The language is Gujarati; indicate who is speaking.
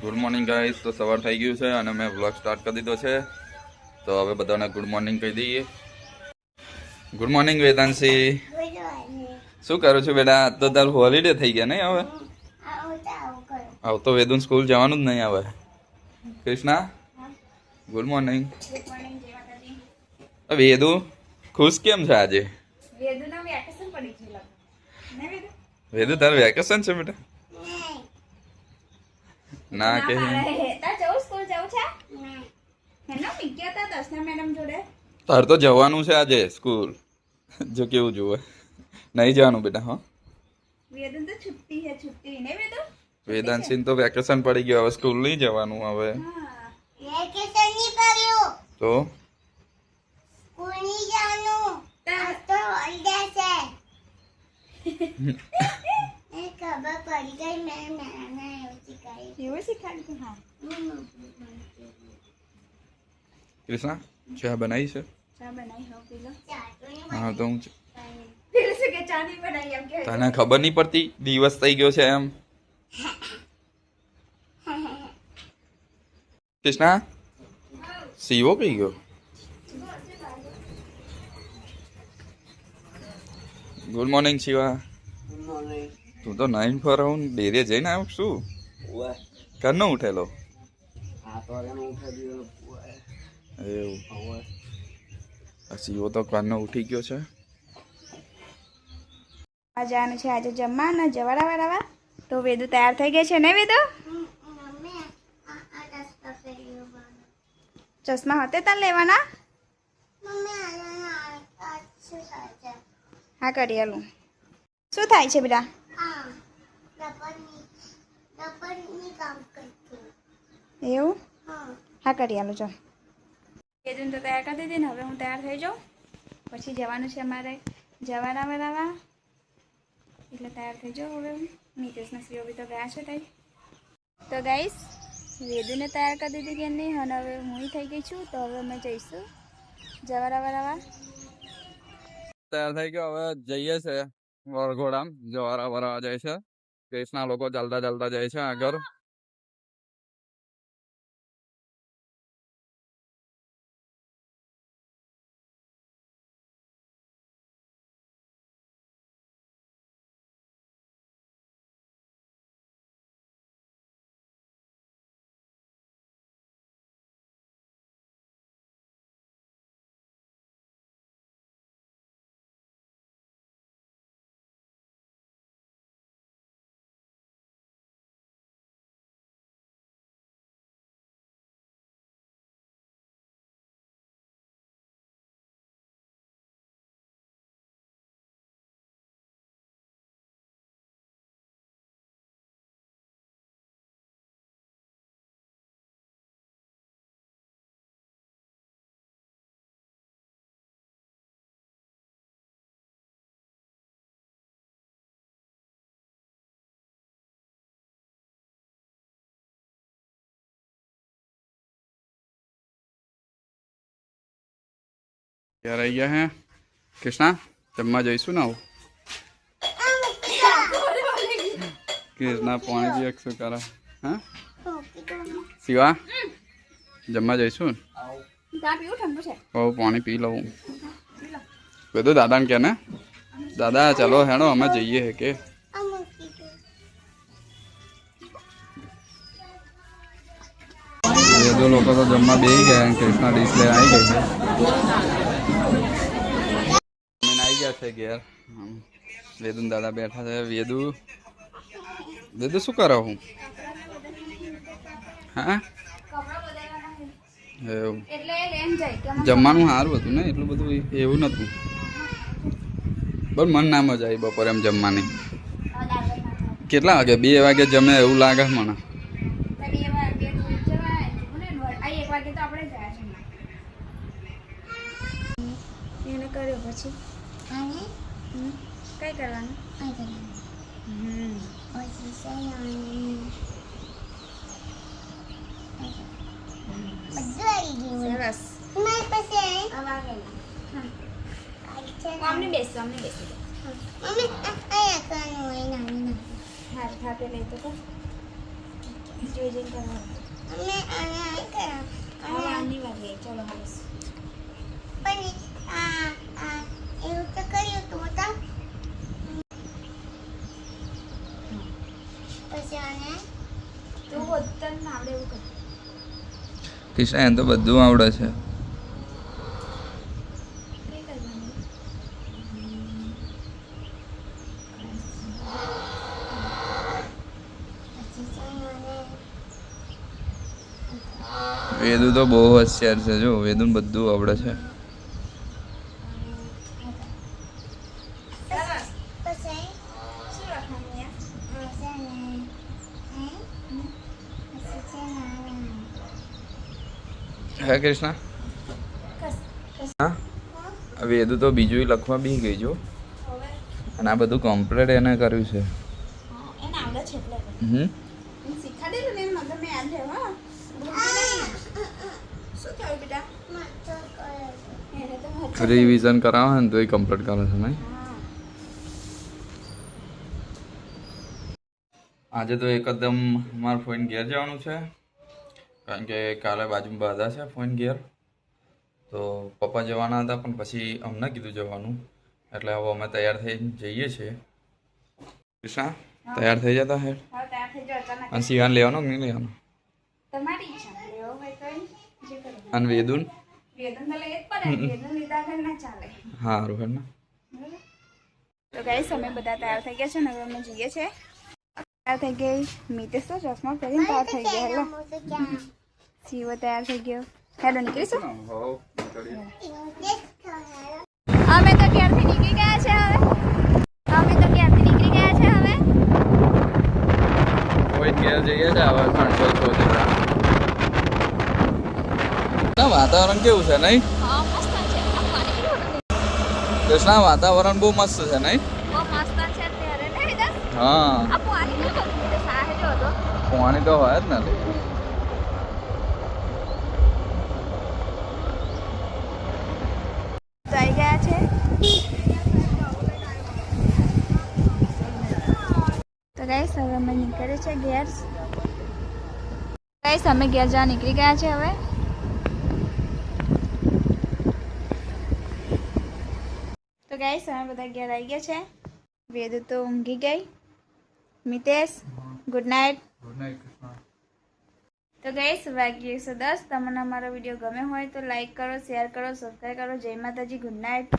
Speaker 1: Good morning guys. તો સવાર થઈ ગયું છે અને મેં વ્લોગ સ્ટાર્ટ કરી દીધો છે. તો હવે બધાને ગુડ મોર્નિંગ કહી દઈએ. Good morning Vedanshi. શું કરું છું બેટા? આજ તો તારું હોલિડે થઈ ગયા નહીં? હવે આવ તો વેદુન સ્કૂલ જવાનું જ નહીં હવે. Krishna good morning. વેદુ ખુશ કેમ છે આજે? વેદુ તારું વેકેશન છે બેટા? ના કે તાર તો જવાનું છે આજે સ્કૂલ. જો કેવું જોવે. નહીં જવાનું બેટા. હા વેદાંશી તો વેકેશન પડી ગયું, હવે સ્કૂલ નહીં જવાનું. હવે તો કૃષ્ણા ચા બનાવી છે? હા તો હું તને ખબર નહીં પડતી દિવસ થઈ ગયો છે એમ? કૃષ્ણા સીવો કઈ ગયો? Good morning Shiva. તું તો 9 પર ડેરીએ જઈને આવ્યો શું? ઘરનો ઉઠેલો? એવું શિવો તો ઘરનો ઉઠી ગયો છે.
Speaker 2: જવાનું છે આજે જમવા જવાડા વાળા. તો વેદુ તૈયાર થઈ ગઈ છે ને વેદુ? ચશ્મા હતા તાર લેવાના? હા કરી આલું. શું થાય છે બેટા? એવું? હા કરી આલું. જો વેદુને તો તૈયાર કરી દીધી ને હવે હું તૈયાર થઈ જાઉં. પછી જવાનું છે અમારે જવાડા વાળા, એટલે તૈયાર થઈ જાઉં. હવે નીતેશના શ્રીઓ બી તો ગયા છે તઈ. તો ગાઈસ વેદુને તૈયાર કરી દીધી કે નહીં, અને હવે હું થઈ ગઈ છું. તો હવે અમે જઈશું જવાડા વાળા.
Speaker 1: તૈયાર થઈ ગયો, હવે જઈએ છે વરઘોડામ. જવારા વરાવા જાય છે. કૃષ્ણા લોકો ચાલતા ચાલતા જાય છે આગળ. ક્યાં રહી ગયા હે કૃષ્ણા? જમવા જઈશું ને? આવું કૃષ્ણા પાણી પી શું કરે? હા શિવા જમવા જઈશું ને? બહુ પાણી પી લઉં. બધું દાદાને કે ને દાદા ચલો હેડો અમે જઈએ હે કે. એ દો લોકો તો જમવા બેસી ગયા. કૃષ્ણા ડીશ લઈને આવી ગઈ છે. આવી ગયા છે ઘેર. વેદુ દાદા બેઠા છે. વેદુ શું કરો? હું હા એવું જમવાનું સારું હતું ને? એટલું બધું એવું નતું. બસ મન ના મજા આવી બપોરે એમ જમવાની. કેટલા વાગે? 2 વાગે જમે એવું લાગે મને.
Speaker 2: એને કર્યો પછી કઈ કરવાનું? સરસ. અમને બેસો. હા, લઈ તો જોઈ જઈને કરવાનું. હવે આની વાત ગઈ. ચલો હવે તું બોલતા ના આવડે એવું કર.
Speaker 1: કૃષ્ણ એને તો બધું આવડે છે.
Speaker 2: કઈ કરવાનું?
Speaker 1: વેદુ તો બહુ હોશિયાર છે. જો વેદુ બધું આવડે છે.
Speaker 2: શું લખવાનું યાર?
Speaker 1: હે કૃષ્ણ હા વેદુ તો બીજું લખવા બી ગઈ જો.
Speaker 2: હવે
Speaker 1: અને આ બધું કમ્પ્લીટ એને કર્યું છે.
Speaker 2: એને આવડે છે એટલે
Speaker 1: હમ
Speaker 2: શીખાડેલું ને મતલબ મેં યાદ રહે. હા શું થયું બેટા? એને તો મજા
Speaker 1: રિવિઝન કરાવે ને તો એ કમ્પ્લીટ કરે છે નહીં.
Speaker 2: હા.
Speaker 1: આજે તો એકદમ મારા ફોઈન ઘેર જવાનું છે કારણ કે કાલે બાજુમાં બધા છે ફોઈન ઘેર. તો પપ્પા જવાના હતા પણ પછી અમને કીધું જવાનું એટલે હવે અમે તૈયાર થઈ જઈએ છીએ. કૃષ્ણા તૈયાર થઈ જતા હે
Speaker 2: હવે તૈયાર થઈ જાઓ અચાનક.
Speaker 1: અને સિવાન લેવાનો કે નહીં લેવાનો
Speaker 2: તમારી ઈચ્છા લેવો હોય તો જે કરો.
Speaker 1: અને વેદુન
Speaker 2: વેદન તો લઈ જ પડે. વેદન લીધા વગર ના ચાલે.
Speaker 1: હા રોહન ના
Speaker 2: બરાબર? તો ગાઈસ અમે બધા તૈયાર થઈ ગયા છે ને હવે અમે જઈએ છીએ. તૈયાર થઈ ગઈ. મિતેશ તો ચશ્મા પહેરીને તૈયાર થઈ ગયા. હેલો શિવો તૈયાર થઈ ગયો. હેલો નીકળીશું. અમે તો ક્યારથી નીકળી ગયા છે હવે. અમે તો ક્યારથી નીકળી ગયા છે હવે.
Speaker 1: ફોઈન ઘેર જઈએ છે હવે 300 વાતાવરણ કેવું છે નહીં
Speaker 2: હા મસ્ત છે. આ પાણી કેવું
Speaker 1: કૃષ્ણા વાતાવરણ બહુ મસ્ત છે નહીં.
Speaker 2: બહુ મસ્ત છે અત્યારે ને વિદાસ.
Speaker 1: હા
Speaker 2: આ પાણી કેવું હતું? સાહે જો હતો.
Speaker 1: પાણી તો હોય જ ને
Speaker 2: તો આવી ગયા છે. તો ગાઈસ હવે અમે નીકળે છે ઘેર. ગાઈસ અમે ઘેર જવા નીકળી ગયા છે હવે. તો ગાઈસ અમે બધા ઘેર આવી ગયા છે. વેદુ તો ઊંઘી ગઈ. Mitesh good night.
Speaker 1: Good night Krishna.
Speaker 2: તો ગાઈસ વાગ્યે 10. તમને અમારો વિડીયો ગમે હોય તો લાઈક કરો, શેર કરો, સબસ્ક્રાઈબ કરો. જય માતાજી. Good night.